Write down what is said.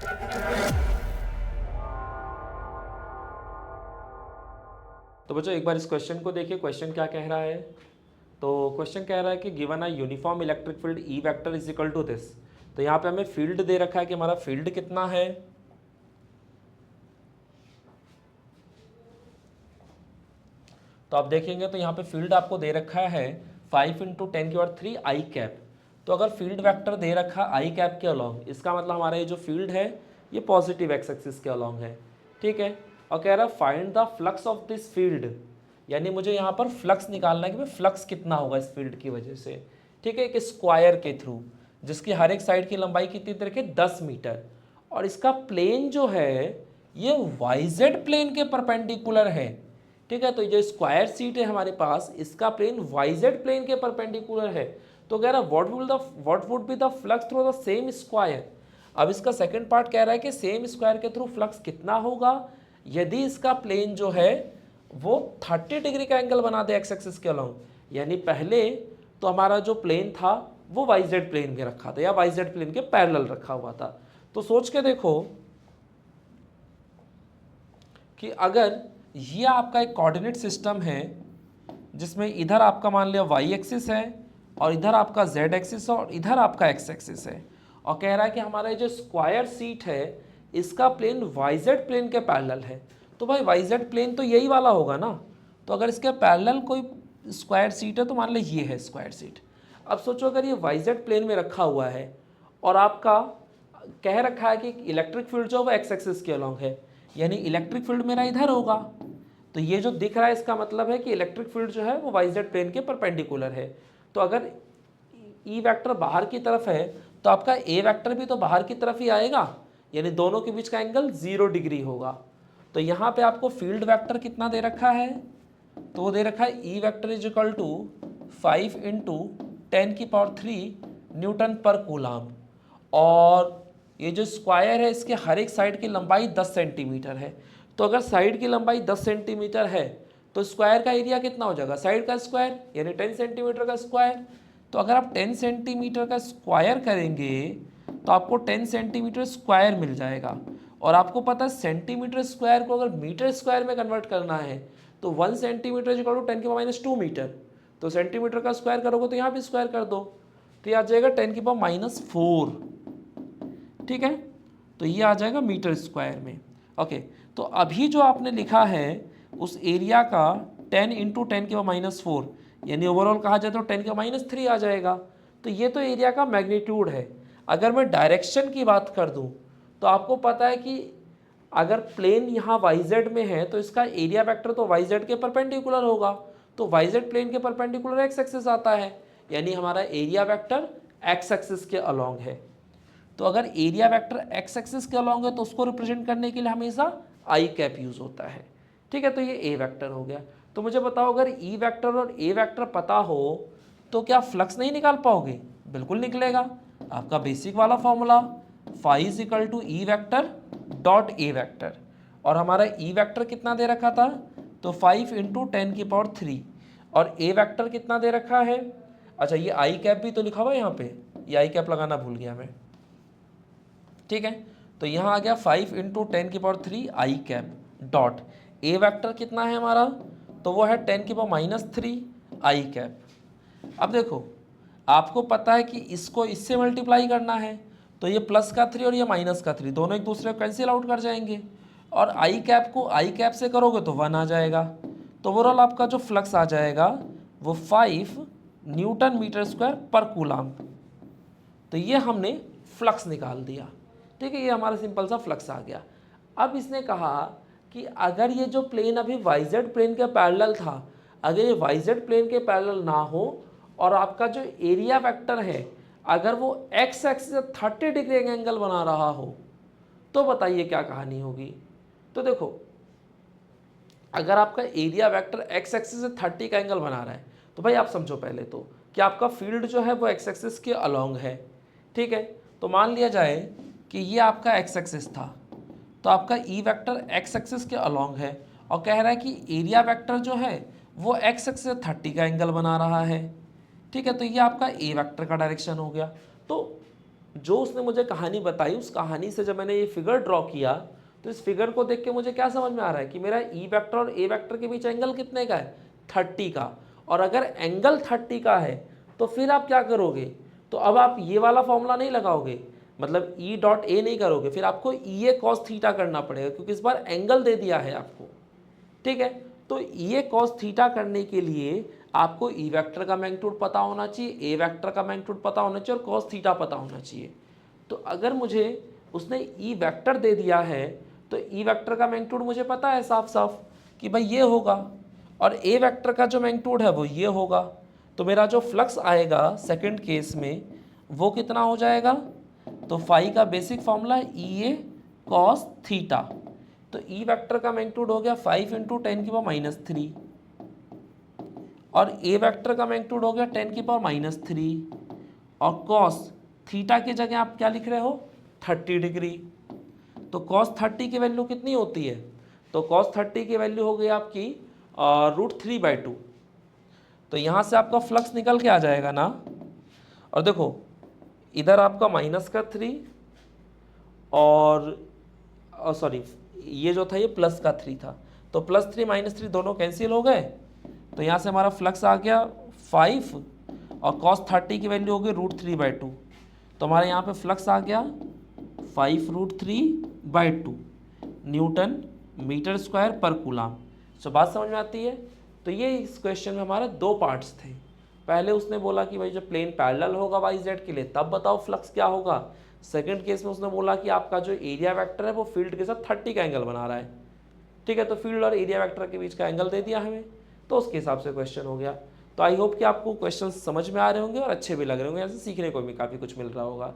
तो बच्चों एक बार इस क्वेश्चन को देखिए, क्वेश्चन क्या कह रहा है। तो क्वेश्चन कह रहा है कि given a uniform electric field E vector is equal to this. तो यहाँ पे हमें फील्ड दे रखा है कि हमारा फील्ड कितना है। तो आप देखेंगे तो यहाँ पे फील्ड आपको दे रखा है 5 इंटू 10⁻³ आई कैप। तो अगर फील्ड वेक्टर दे रखा आई कैप के अलॉन्ग, इसका मतलब हमारा ये जो फील्ड है ये पॉजिटिव एक्स एक्सिस के अलॉन्ग है, ठीक है। और कह रहा है find the flux of this field, यानी मुझे यहाँ पर फ्लक्स निकालना है कि भाई फ्लक्स कितना होगा इस फील्ड की वजह से, ठीक है, एक स्क्वायर के थ्रू जिसकी हर एक साइड की लंबाई कितनी रखे 10 मीटर, और इसका प्लेन जो है ये वाईजेड प्लेन के परपेंडिकुलर है, ठीक है। तो जो स्क्वायर सीट है हमारे पास, इसका प्लेन वाईजेड प्लेन के परपेंडिकुलर है। तो कह रहा है what would be the flux through the same square. अब इसका सेकंड पार्ट कह रहा है कि सेम स्क्वायर के थ्रू फ्लक्स कितना होगा यदि इसका प्लेन जो है वो 30 डिग्री का एंगल बना दे एक्स एक्सिस के अलॉन्ग। यानी पहले तो हमारा जो प्लेन था वो वाईजेड प्लेन में रखा था या वाईजेड प्लेन के पैरेलल रखा हुआ था। तो सोच के देखो कि अगर ये आपका एक कोऑर्डिनेट सिस्टम है जिसमें इधर आपका मान लिया वाई एक्सिस है और इधर आपका जेड एक्सिस है और इधर आपका एक्स एक्सिस है, और कह रहा है कि हमारा जो स्क्वायर सीट है इसका प्लेन वाईजेड प्लेन के पैरेलल है। तो भाई वाईजेड प्लेन तो यही वाला होगा ना। तो अगर इसके पैरेलल कोई स्क्वायर सीट है तो मान लो ये है स्क्वायर सीट। अब सोचो अगर ये वाईजेड प्लेन में रखा हुआ है और आपका कह रखा है कि इलेक्ट्रिक फील्ड जो है वो एक्स एक्सिस के अलॉन्ग है, यानी इलेक्ट्रिक फील्ड मेरा इधर होगा। तो ये जो दिख रहा है इसका मतलब है कि इलेक्ट्रिक फील्ड जो है वो वाईजेड प्लेन के परपेंडिकुलर है। तो अगर ई वेक्टर बाहर की तरफ है तो आपका ए वेक्टर भी तो बाहर की तरफ ही आएगा, यानी दोनों के बीच का एंगल 0 डिग्री होगा। तो यहाँ पे आपको फील्ड वेक्टर कितना दे रखा है, तो वो दे रखा है E vector is equal to 5 into 10⁻³ newton पर कूलाम। और ये जो स्क्वायर है इसके हर एक साइड की लंबाई 10 सेंटीमीटर है। तो अगर साइड की लंबाई 10 सेंटीमीटर है तो स्क्वायर का एरिया कितना हो जाएगा, साइड का स्क्वायर यानी 10 सेंटीमीटर का स्क्वायर। तो अगर आप 10 सेंटीमीटर का स्क्वायर करेंगे तो आपको 10 सेंटीमीटर स्क्वायर मिल जाएगा। और आपको पता है सेंटीमीटर स्क्वायर को अगर मीटर स्क्वायर में कन्वर्ट करना है तो 1 सेंटीमीटर इक्वल टू 10⁻² मीटर। तो सेंटीमीटर का स्क्वायर करोगे तो यहाँ भी स्क्वायर कर दो, तो ये आ जाएगा 10⁻⁴, ठीक है। तो ये आ जाएगा मीटर स्क्वायर में। ओके, तो अभी जो आपने लिखा है उस एरिया का 10 इंटू 10⁻⁴, यानी ओवरऑल कहा जाए तो 10⁻³ आ जाएगा। तो ये तो एरिया का मैग्नीट्यूड है। अगर मैं डायरेक्शन की बात कर दूं तो आपको पता है कि अगर प्लेन यहाँ वाईजेड में है तो इसका एरिया वेक्टर तो वाईजेड के परपेंडिकुलर होगा। तो वाईजेड प्लेन के परपेंडिकुलर एक्स एक्सिस आता है, यानी हमारा एरिया वेक्टर एक्स एक्सिस के अलॉन्ग है। तो अगर एरिया वेक्टर एक्स एक्सिस के अलॉन्ग है तो उसको रिप्रेजेंट करने के लिए हमेशा आई कैप यूज होता है, ठीक है। तो ये ए वेक्टर हो गया। तो मुझे बताओ अगर ई वेक्टर और ए वेक्टर पता हो तो क्या फ्लक्स नहीं निकाल पाओगे, बिल्कुल निकलेगा। आपका बेसिक वाला formula phi is equal to E vector dot A vector, और हमारा ई वेक्टर कितना दे रखा था, तो 5 इंटू 10⁻³ और ए वेक्टर कितना दे रखा है। अच्छा ये आई कैप भी तो लिखा हुआ है यहाँ पे, ये आई कैप लगाना भूल गया मैं, ठीक है। तो यहाँ आ गया 5 into 10⁻³ I cap dot A vector कितना है हमारा, तो वो है 10⁻³ आई कैप। अब देखो आपको पता है कि इसको इससे मल्टीप्लाई करना है, तो ये प्लस का 3 और ये माइनस का 3 दोनों एक दूसरे को कैंसिल आउट कर जाएंगे, और आई कैप को आई कैप से करोगे तो 1 आ जाएगा। तो ओवरऑल आपका जो फ्लक्स आ जाएगा वो 5 न्यूटन मीटर स्क्वायर पर कूलाम। तो ये हमने फ्लक्स निकाल दिया, ठीक है। ये हमारा सिंपल सा फ्लक्स आ गया। अब इसने कहा कि अगर ये जो प्लेन अभी वाईजेड प्लेन के पैरेलल था, अगर ये वाईजेड प्लेन के पैरेलल ना हो और आपका जो एरिया वेक्टर है अगर वो एक्स एक्सिस से 30 डिग्री एंगल बना रहा हो तो बताइए क्या कहानी होगी। तो देखो अगर आपका एरिया वेक्टर एक्स एक्सिस से 30 का एंगल बना रहा है तो भाई आप समझो पहले तो कि आपका फील्ड जो है वो एक्स एक्सिस के अलॉन्ग है, ठीक है। तो मान लिया जाए कि ये आपका एक्स एक्सिस था, तो आपका ई वेक्टर एक्स एक्सिस के अलॉन्ग है और कह रहा है कि एरिया वेक्टर जो है वो एक्स एक्सिस से 30 का एंगल बना रहा है, ठीक है। तो ये आपका ए वेक्टर का डायरेक्शन हो गया। तो जो उसने मुझे कहानी बताई, उस कहानी से जब मैंने ये फिगर ड्रॉ किया तो इस फिगर को देख के मुझे क्या समझ में आ रहा है कि मेरा ई वेक्टर और ए वेक्टर के बीच एंगल कितने का है, 30 का। और अगर एंगल 30 का है तो फिर आप क्या करोगे, तो अब आप ये वाला फॉर्मूला नहीं लगाओगे, मतलब ई डॉट ए नहीं करोगे, फिर आपको ई ए कॉस थीटा करना पड़ेगा, क्योंकि इस बार एंगल दे दिया है आपको। ठीक है, तो ई ए कॉस थीटा करने के लिए आपको ई वेक्टर का मैग्नीट्यूड पता होना चाहिए, ए वेक्टर का मैग्नीट्यूड पता होना चाहिए और कॉस थीटा पता होना चाहिए। तो अगर मुझे उसने ई वेक्टर दे दिया है तो ई वेक्टर का मैग्नीट्यूड मुझे पता है साफ साफ कि भाई ये होगा, और ए वेक्टर का जो मैग्नीट्यूड है वो ये होगा। तो मेरा जो फ्लक्स आएगा सेकंड केस में वो कितना हो जाएगा, तो फाई का बेसिक फॉर्मूला है ई ए कॉस थीटा। तो ई वेक्टर का मैग्नीट्यूड हो गया 5 × 10⁻³ और ए वेक्टर का मैग्नीट्यूड हो गया 10⁻³ और कॉस थीटा की जगह आप क्या लिख रहे हो, 30 डिग्री। तो कॉस 30 की वैल्यू कितनी होती है, तो कॉस 30 की वैल्यू हो गई आपकी √3/2। तो यहाँ से आपका फ्लक्स निकल के आ जाएगा ना। और देखो इधर आपका -3 और सॉरी ये जो था ये +3 था, तो +3 -3 दोनों कैंसिल हो गए। तो यहाँ से हमारा फ्लक्स आ गया 5 और cos 30 की वैल्यू हो गई √3/2। तो हमारे यहाँ पे फ्लक्स आ गया 5√3/2 न्यूटन मीटर स्क्वायर पर कूलाम। तो बात समझ में आती है। तो ये इस क्वेश्चन में हमारे 2 पार्ट्स थे। पहले उसने बोला कि भाई जब प्लेन पैरेलल होगा YZ के लिए तब बताओ फ्लक्स क्या होगा। सेकंड केस में उसने बोला कि आपका जो एरिया वेक्टर है वो फील्ड के साथ 30 का एंगल बना रहा है। ठीक है, तो फील्ड और एरिया वेक्टर के बीच का एंगल दे दिया हमें, तो उसके हिसाब से क्वेश्चन हो गया। तो आई होप कि आपको क्वेश्चन समझ में आ रहे होंगे और अच्छे भी लग रहे होंगे, ऐसे सीखने को भी काफ़ी कुछ मिल रहा होगा।